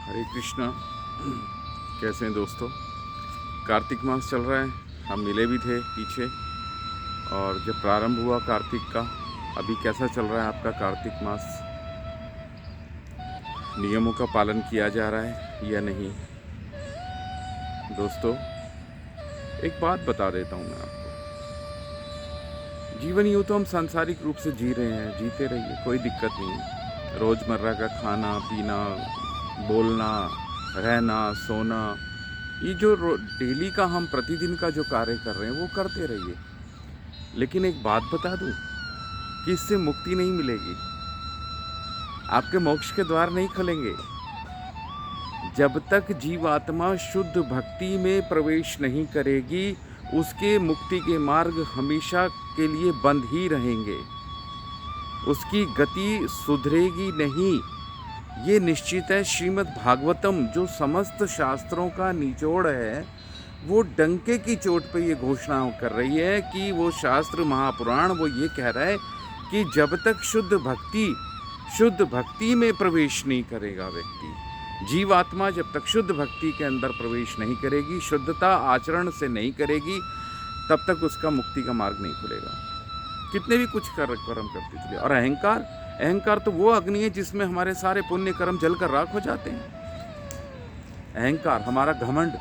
हरे कृष्णा। कैसे हैं दोस्तों? कार्तिक मास चल रहा है, हम मिले भी थे पीछे। और जब प्रारंभ हुआ कार्तिक का, अभी कैसा चल रहा है आपका कार्तिक मास? नियमों का पालन किया जा रहा है या नहीं? दोस्तों, एक बात बता देता हूँ मैं आपको। जीवन यूँ तो हम सांसारिक रूप से जी रहे हैं, जीते रहिए, कोई दिक्कत नहीं है। रोज़मर्रा का खाना पीना, बोलना, रहना, सोना, ये जो डेली का हम प्रतिदिन का जो कार्य कर रहे हैं वो करते रहिए। लेकिन एक बात बता दूं कि इससे मुक्ति नहीं मिलेगी, आपके मोक्ष के द्वार नहीं खुलेंगे जब तक जीवात्मा शुद्ध भक्ति में प्रवेश नहीं करेगी। उसके मुक्ति के मार्ग हमेशा के लिए बंद ही रहेंगे, उसकी गति सुधरेगी नहीं। ये निश्चित है। श्रीमद् भागवतम जो समस्त शास्त्रों का निचोड़ है, वो डंके की चोट पे ये घोषणा कर रही है कि वो शास्त्र महापुराण वो ये कह रहा है कि जब तक शुद्ध भक्ति में प्रवेश नहीं करेगा व्यक्ति, जीवात्मा जब तक शुद्ध भक्ति के अंदर प्रवेश नहीं करेगी, शुद्धता आचरण से नहीं करेगी, तब तक उसका मुक्ति का मार्ग नहीं खुलेगा, कितने भी कुछ कर्म करते चले। और अहंकार तो वो अग्नि है जिसमें हमारे सारे पुण्य कर्म जलकर राख हो जाते हैं। अहंकार, हमारा घमंड,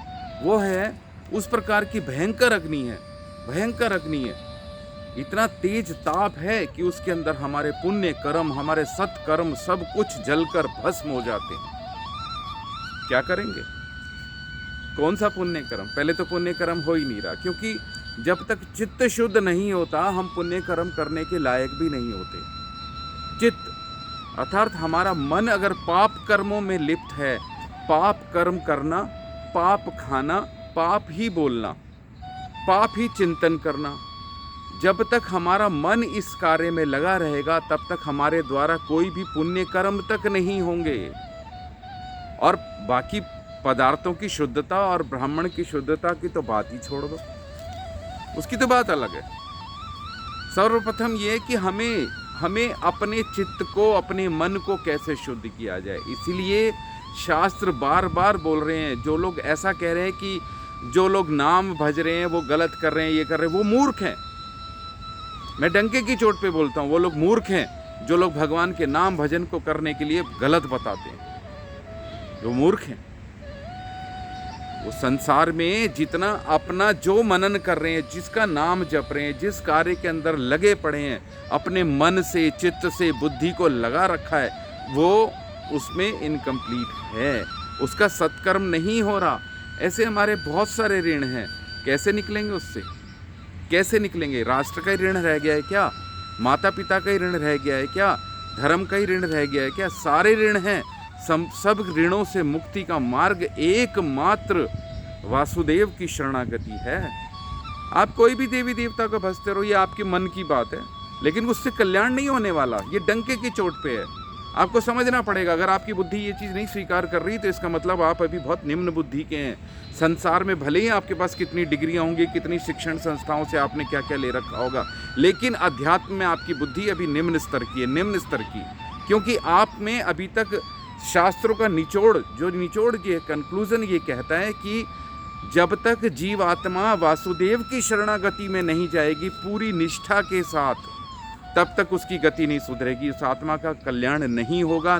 वो है उस प्रकार की भयंकर अग्नि है, इतना तेज ताप है कि उसके अंदर हमारे पुण्य कर्म, हमारे सत्कर्म सब कुछ जलकर भस्म हो जाते हैं। क्या करेंगे? कौन सा पुण्य कर्म? पहले तो पुण्य कर्म हो ही नहीं रहा, क्योंकि जब तक चित्त शुद्ध नहीं होता हम पुण्य कर्म करने के लायक भी नहीं होते। चित्त अर्थात हमारा मन अगर पाप कर्मों में लिप्त है, पाप कर्म करना, पाप खाना, पाप ही बोलना, पाप ही चिंतन करना, जब तक हमारा मन इस कार्य में लगा रहेगा तब तक हमारे द्वारा कोई भी पुण्य कर्म तक नहीं होंगे। और बाकी पदार्थों की शुद्धता और ब्राह्मण की शुद्धता की तो बात ही छोड़ दो, उसकी तो बात अलग है। सर्वप्रथम ये कि हमें अपने चित्त को, अपने मन को कैसे शुद्ध किया जाए। इसीलिए शास्त्र बार बार बोल रहे हैं, जो लोग ऐसा कह रहे हैं कि जो लोग नाम भज रहे हैं वो गलत कर रहे हैं, ये कर रहे हैं, वो मूर्ख हैं। मैं डंके की चोट पे बोलता हूँ, वो लोग मूर्ख हैं जो लोग भगवान के नाम भजन को करने के लिए गलत बताते हैं। वो मूर्ख हैं। वो संसार में जितना अपना जो मनन कर रहे हैं, जिसका नाम जप रहे हैं, जिस कार्य के अंदर लगे पड़े हैं, अपने मन से, चित्त से, बुद्धि को लगा रखा है, वो उसमें इनकम्प्लीट है, उसका सत्कर्म नहीं हो रहा। ऐसे हमारे बहुत सारे ऋण हैं, कैसे निकलेंगे उससे? कैसे निकलेंगे? राष्ट्र का ही ऋण रह गया है क्या? माता पिता का ही ऋण रह गया है क्या? धर्म का ही ऋण रह गया है क्या? सारे ऋण हैं। सब ऋणों से मुक्ति का मार्ग एकमात्र वासुदेव की शरणागति है। आप कोई भी देवी देवता को भजते रहो, ये आपके मन की बात है, लेकिन उससे कल्याण नहीं होने वाला। ये डंके की चोट पे है, आपको समझना पड़ेगा। अगर आपकी बुद्धि ये चीज़ नहीं स्वीकार कर रही तो इसका मतलब आप अभी बहुत निम्न बुद्धि के हैं। संसार में भले ही आपके पास कितनी डिग्रियां होंगी, कितनी शिक्षण संस्थाओं से आपने क्या क्या ले रखा होगा, लेकिन अध्यात्म में आपकी बुद्धि अभी निम्न स्तर की है, निम्न स्तर की, क्योंकि आप में अभी तक शास्त्रों का निचोड़ ये कंक्लूजन ये कहता है कि जब तक जीवात्मा वासुदेव की शरणागति में नहीं जाएगी पूरी निष्ठा के साथ, तब तक उसकी गति नहीं सुधरेगी। उस आत्मा का कल्याण नहीं होगा।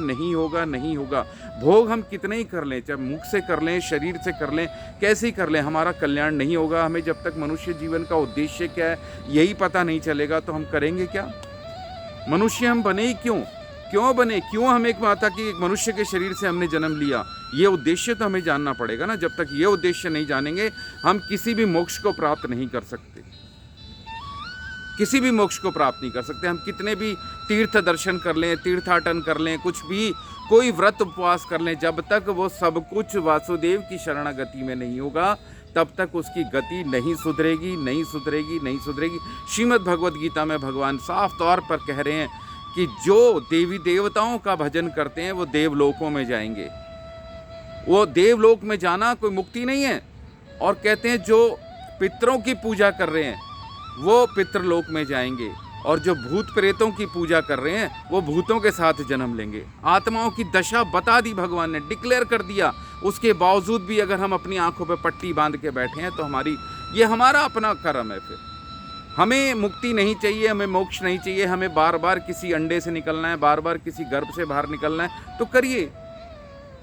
भोग हम कितने ही कर लें, चाहे मुख से कर लें, शरीर से कर लें, कैसे ही कर लें, हमारा कल्याण नहीं होगा। हमें जब तक मनुष्य जीवन का उद्देश्य क्या है यही पता नहीं चलेगा तो हम करेंगे क्या? मनुष्य हम बने ही क्यों बने? क्यों हम एक माता की, एक मनुष्य के शरीर से हमने जन्म लिया? ये उद्देश्य तो हमें जानना पड़ेगा ना। जब तक ये उद्देश्य नहीं जानेंगे हम किसी भी मोक्ष को प्राप्त नहीं कर सकते, किसी भी मोक्ष को प्राप्त नहीं कर सकते। हम कितने भी तीर्थ दर्शन कर लें, तीर्थाटन कर लें, कुछ भी, कोई व्रत उपवास कर लें, जब तक वो सब कुछ वासुदेव की शरणागति में नहीं होगा तब तक उसकी गति नहीं सुधरेगी। श्रीमद् भगवद गीता में भगवान साफ तौर पर कह रहे हैं कि जो देवी देवताओं का भजन करते हैं वो देवलोकों में जाएंगे। वो देवलोक में जाना कोई मुक्ति नहीं है। और कहते हैं जो पितरों की पूजा कर रहे हैं वो पितृलोक में जाएंगे, और जो भूत प्रेतों की पूजा कर रहे हैं वो भूतों के साथ जन्म लेंगे। आत्माओं की दशा बता दी भगवान ने, डिक्लेयर कर दिया। उसके बावजूद भी अगर हम अपनी आंखों पे पट्टी बांध के बैठे हैं तो ये हमारा अपना कर्म है। फिर हमें मुक्ति नहीं चाहिए, हमें मोक्ष नहीं चाहिए, हमें बार बार किसी अंडे से निकलना है, बार बार किसी गर्भ से बाहर निकलना है, तो करिए।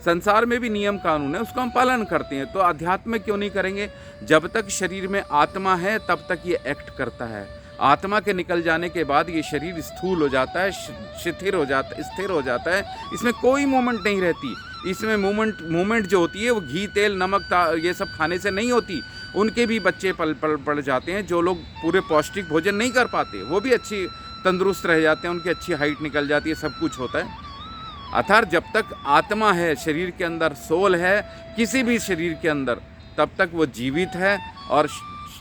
संसार में भी नियम कानून है, उसका हम पालन करते हैं, तो अध्यात्म में क्यों नहीं करेंगे? जब तक शरीर में आत्मा है तब तक ये एक्ट करता है। आत्मा के निकल जाने के बाद ये शरीर स्थूल हो जाता है, शिथिर हो जाता है, स्थिर हो जाता है। इसमें कोई मूवमेंट नहीं रहती। इसमें मूवमेंट जो होती है वो घी, तेल, नमक ये सब खाने से नहीं होती। उनके भी बच्चे पल जाते हैं। जो लोग पूरे पौष्टिक भोजन नहीं कर पाते वो भी अच्छी तंदुरुस्त रह जाते हैं, उनकी अच्छी हाइट निकल जाती है, सब कुछ होता है। अर्थात जब तक आत्मा है शरीर के अंदर, सोल है किसी भी शरीर के अंदर, तब तक वो जीवित है। और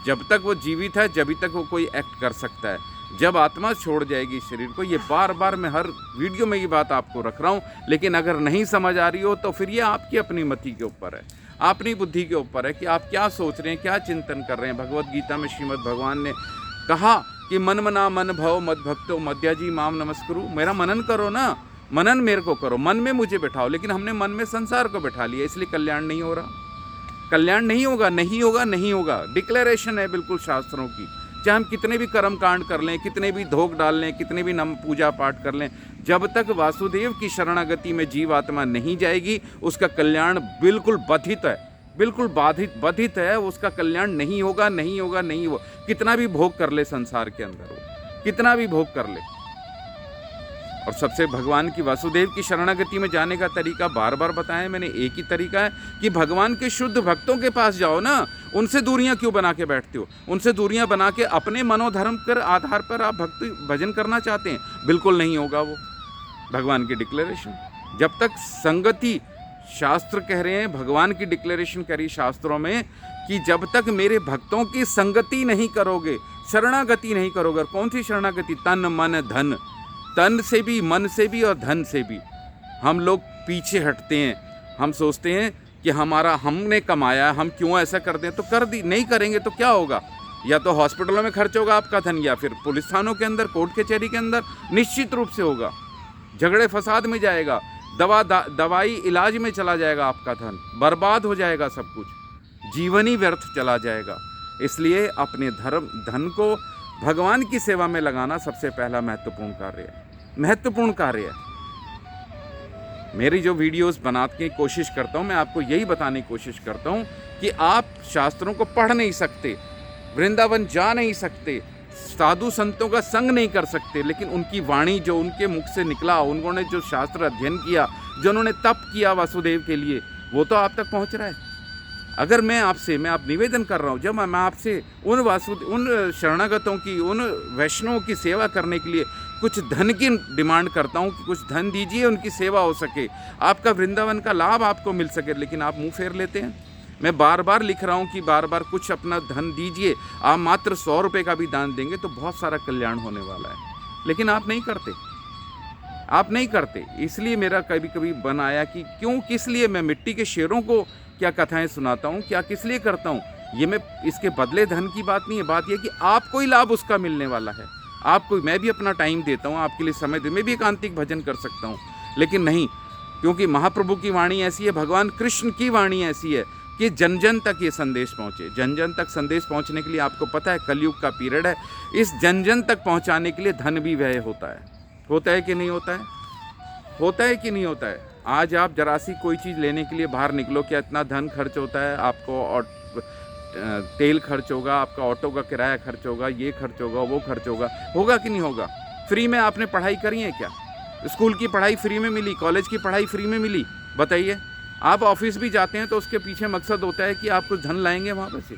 जब तक वो जीवित है जब तक वो कोई एक्ट कर सकता है। जब आत्मा छोड़ जाएगी शरीर को, ये बार बार मैं हर वीडियो में ये बात आपको रख रहा हूँ, लेकिन अगर नहीं समझ आ रही हो तो फिर ये आपकी अपनी मति के ऊपर है, अपनी बुद्धि के ऊपर है कि आप क्या सोच रहे हैं, क्या चिंतन कर रहे हैं। भगवत गीता में श्रीमद् भगवान ने कहा कि मन मना मन भव मद भक्तो मद्याजी माम नमस्कुरु। मेरा मनन करो ना, मनन मेरे को करो, मन में मुझे बैठाओ। लेकिन हमने मन में संसार को बैठा लिया, इसलिए कल्याण नहीं हो रहा। कल्याण नहीं होगा, नहीं होगा, नहीं होगा। डिक्लेरेशन है बिल्कुल शास्त्रों की। चाहे हम कितने भी कर्म कांड कर लें, कितने भी धोख डाल लें, कितने भी नम पूजा पाठ कर लें, जब तक वासुदेव की शरणागति में जीवात्मा नहीं जाएगी उसका कल्याण बिल्कुल बाधित है, बिल्कुल बाधित है। उसका कल्याण नहीं होगा, नहीं होगा, नहीं होगा। कितना भी भोग कर ले संसार के अंदर, वो कितना भी भोग कर ले। और सबसे भगवान की वासुदेव की शरणागति में जाने का तरीका बार बार बताया मैंने। एक ही तरीका है कि भगवान के शुद्ध भक्तों के पास जाओ ना। उनसे दूरियां क्यों बना के बैठते हो? उनसे दूरियां बना के अपने मनोधर्म कर आधार पर आप भक्ति भजन करना चाहते हैं, बिल्कुल नहीं होगा वो। भगवान की डिक्लेरेशन जब तक संगति, शास्त्र कह रहे हैं, भगवान की डिक्लेरेशन करी शास्त्रों में कि जब तक मेरे भक्तों की संगति नहीं करोगे, शरणागति नहीं करोगे। कौन सी शरणागति? तन मन धन। तन से भी, मन से भी और धन से भी हम लोग पीछे हटते हैं। हम सोचते हैं कि हमने कमाया, हम क्यों ऐसा कर दें, तो कर दी। नहीं करेंगे तो क्या होगा? या तो हॉस्पिटलों में खर्च होगा आपका धन, या फिर पुलिस थानों के अंदर, कोर्ट कचहरी के अंदर निश्चित रूप से होगा। झगड़े फसाद में जाएगा, दवाई इलाज में चला जाएगा आपका धन, बर्बाद हो जाएगा सब कुछ, जीवन ही व्यर्थ चला जाएगा। इसलिए अपने धन को भगवान की सेवा में लगाना सबसे पहला महत्वपूर्ण कार्य है। महत्वपूर्ण कार्य है। मेरी जो वीडियोस बनाने की कोशिश करता हूँ, मैं आपको यही बताने की कोशिश करता हूँ कि आप शास्त्रों को पढ़ नहीं सकते, वृंदावन जा नहीं सकते, साधु संतों का संग नहीं कर सकते, लेकिन उनकी वाणी जो उनके मुख से निकला, उन्होंने जो शास्त्र अध्ययन किया, जो उन्होंने तप किया वासुदेव के लिए, वो तो आप तक पहुँच रहा है। अगर मैं आप निवेदन कर रहा हूँ, जब मैं आपसे उन शरणागतों की, उन वैष्णवों की सेवा करने के लिए कुछ धन की डिमांड करता हूँ कि कुछ धन दीजिए, उनकी सेवा हो सके, आपका वृंदावन का लाभ आपको मिल सके, लेकिन आप मुंह फेर लेते हैं। मैं बार बार लिख रहा हूँ कि बार बार कुछ अपना धन दीजिए। आप मात्र 100 रुपये का भी दान देंगे तो बहुत सारा कल्याण होने वाला है, लेकिन आप नहीं करते, आप नहीं करते। इसलिए मेरा कभी कभी बन आया कि क्यों, किस लिए मैं मिट्टी के शेरों को क्या कथाएं सुनाता हूँ, क्या किस लिए करता हूँ। ये मैं इसके बदले धन की बात नहीं है, बात यह कि आपको ही लाभ उसका मिलने वाला है। आपको, मैं भी अपना टाइम देता हूँ आपके लिए, समय दे, मैं भी एकांतिक भजन कर सकता हूँ, लेकिन नहीं, क्योंकि महाप्रभु की वाणी ऐसी है, भगवान कृष्ण की वाणी ऐसी है कि जन जन तक ये संदेश पहुँचे। जन जन तक संदेश पहुँचने के लिए आपको पता है कलयुग का पीरियड है, इस जन जन तक पहुँचाने के लिए धन भी व्यय होता है कि नहीं होता है? होता है कि नहीं होता है? आज आप जरा सी कोई चीज़ लेने के लिए बाहर निकलो, क्या इतना धन खर्च होता है आपको, और तेल खर्च होगा, आपका ऑटो का किराया खर्च होगा, ये खर्च होगा, वो खर्च होगा कि नहीं होगा? फ्री में आपने पढ़ाई करी है क्या? स्कूल की पढ़ाई फ्री में मिली, कॉलेज की पढ़ाई फ्री में मिली? बताइए। आप ऑफिस भी जाते हैं तो उसके पीछे मकसद होता है कि आप कुछ धन लाएंगे वहाँ पर से।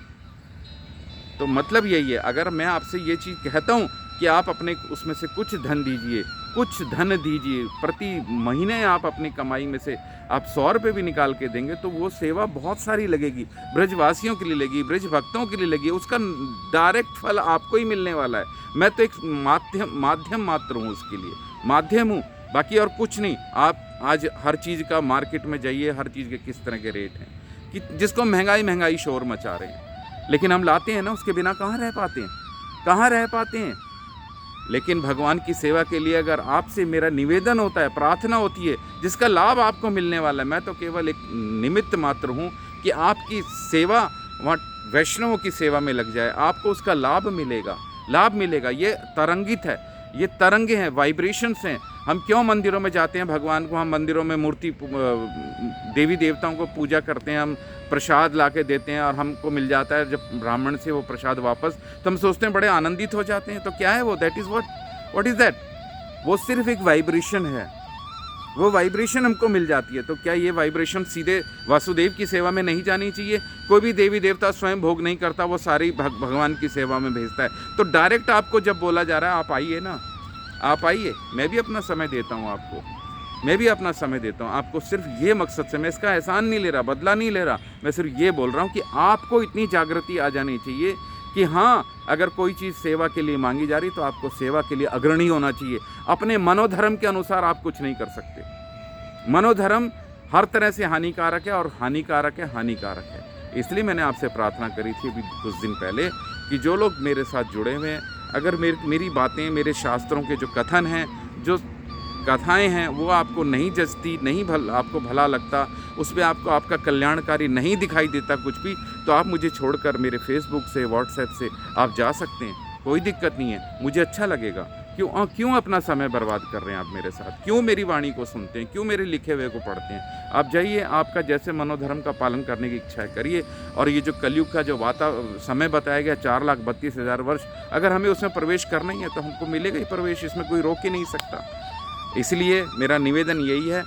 तो मतलब यही है, अगर मैं आपसे ये चीज़ कहता हूँ कि आप अपने उसमें से कुछ धन दीजिए, कुछ धन दीजिए, प्रति महीने आप अपनी कमाई में से आप 100 रुपये भी निकाल के देंगे तो वो सेवा बहुत सारी लगेगी, ब्रजवासियों के लिए लगेगी, ब्रज भक्तों के लिए लगेगी, उसका डायरेक्ट फल आपको ही मिलने वाला है। मैं तो एक माध्यम मात्र हूँ, उसके लिए माध्यम हूँ, बाकी और कुछ नहीं। आप आज हर चीज़ का मार्केट में जाइए, हर चीज़ के किस तरह के रेट हैं कि जिसको महंगाई शोर मचा रहे हैं, लेकिन हम लाते हैं ना, उसके बिना कहाँ रह पाते हैं, कहाँ रह पाते हैं? लेकिन भगवान की सेवा के लिए अगर आपसे मेरा निवेदन होता है, प्रार्थना होती है, जिसका लाभ आपको मिलने वाला है, मैं तो केवल एक निमित्त मात्र हूँ कि आपकी सेवा वहाँ वैष्णवों की सेवा में लग जाए, आपको उसका लाभ मिलेगा। ये तरंगित है, ये तरंगे हैं, वाइब्रेशंस हैं। हम क्यों मंदिरों में जाते हैं भगवान को, हम मंदिरों में मूर्ति देवी देवताओं को पूजा करते हैं, हम प्रसाद ला के देते हैं और हमको मिल जाता है जब ब्राह्मण से वो प्रसाद वापस, तो हम सोचते हैं बड़े आनंदित हो जाते हैं। तो क्या है वो? That is what is that? वो सिर्फ एक वाइब्रेशन है, वो वाइब्रेशन हमको मिल जाती है। तो क्या ये वाइब्रेशन सीधे वासुदेव की सेवा में नहीं जानी चाहिए? कोई भी देवी देवता स्वयं भोग नहीं करता, वो सारी भगवान की सेवा में भेजता है। तो डायरेक्ट आपको जब बोला जा रहा है आप आइए ना, आप आइए, मैं भी अपना समय देता हूँ आपको, मैं भी अपना समय देता हूँ आपको। सिर्फ ये मकसद से, मैं इसका एहसान नहीं ले रहा, बदला नहीं ले रहा, मैं सिर्फ ये बोल रहा हूँ कि आपको इतनी जागृति आ जानी चाहिए कि हाँ, अगर कोई चीज़ सेवा के लिए मांगी जा रही तो आपको सेवा के लिए अग्रणी होना चाहिए। अपने मनोधर्म के अनुसार आप कुछ नहीं कर सकते। मनोधर्म हर तरह से हानिकारक है, और हानिकारक है। इसलिए मैंने आपसे प्रार्थना करी थी अभी कुछ दिन पहले कि जो लोग मेरे साथ जुड़े हुए हैं, अगर मेरी बातें, मेरे शास्त्रों के जो कथन हैं, जो कथाएं हैं, वो आपको नहीं जचती, आपको भला लगता, उस पर आपको आपका कल्याणकारी नहीं दिखाई देता कुछ भी, तो आप मुझे छोड़कर मेरे फेसबुक से, व्हाट्सएप से आप जा सकते हैं, कोई दिक्कत नहीं है, मुझे अच्छा लगेगा। क्यों अपना समय बर्बाद कर रहे हैं आप मेरे साथ? क्यों मेरी वाणी को सुनते हैं? क्यों मेरे लिखे हुए को पढ़ते हैं? आप जाइए, आपका जैसे मनोधर्म का पालन करने की इच्छा है करिए। और ये जो कलयुग का जो समय बताया गया 4,32,000 वर्ष, अगर हमें उसमें प्रवेश करना ही है तो हमको मिलेगा ही प्रवेश, इसमें कोई रोक ही नहीं सकता। इसलिए मेरा निवेदन यही है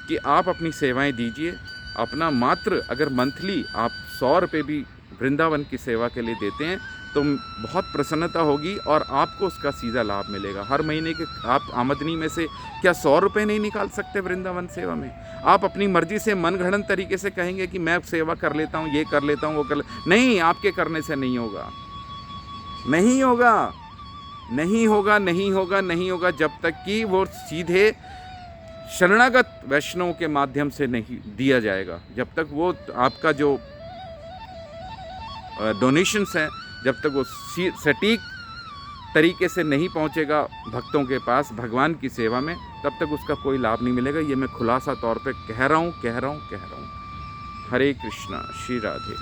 कि आप अपनी सेवाएं दीजिए। अपना मात्र अगर मंथली आप 100 रुपये भी वृंदावन की सेवा के लिए देते हैं तो बहुत प्रसन्नता होगी और आपको उसका सीधा लाभ मिलेगा। हर महीने के आप आमदनी में से क्या 100 रुपये नहीं निकाल सकते वृंदावन सेवा में? आप अपनी मर्जी से मनगढ़ंत तरीके से कहेंगे कि मैं सेवा कर लेता हूँ, ये कर लेता हूँ, वो कर नहीं, आपके करने से नहीं होगा, नहीं होगा जब तक कि वो सीधे शरणागत वैष्णव के माध्यम से नहीं दिया जाएगा। जब तक वो आपका जो डोनेशंस हैं, जब तक वो सटीक तरीके से नहीं पहुंचेगा भक्तों के पास भगवान की सेवा में, तब तक उसका कोई लाभ नहीं मिलेगा। ये मैं खुलासा तौर पे कह रहा हूँ। हरे कृष्णा, श्री राधे।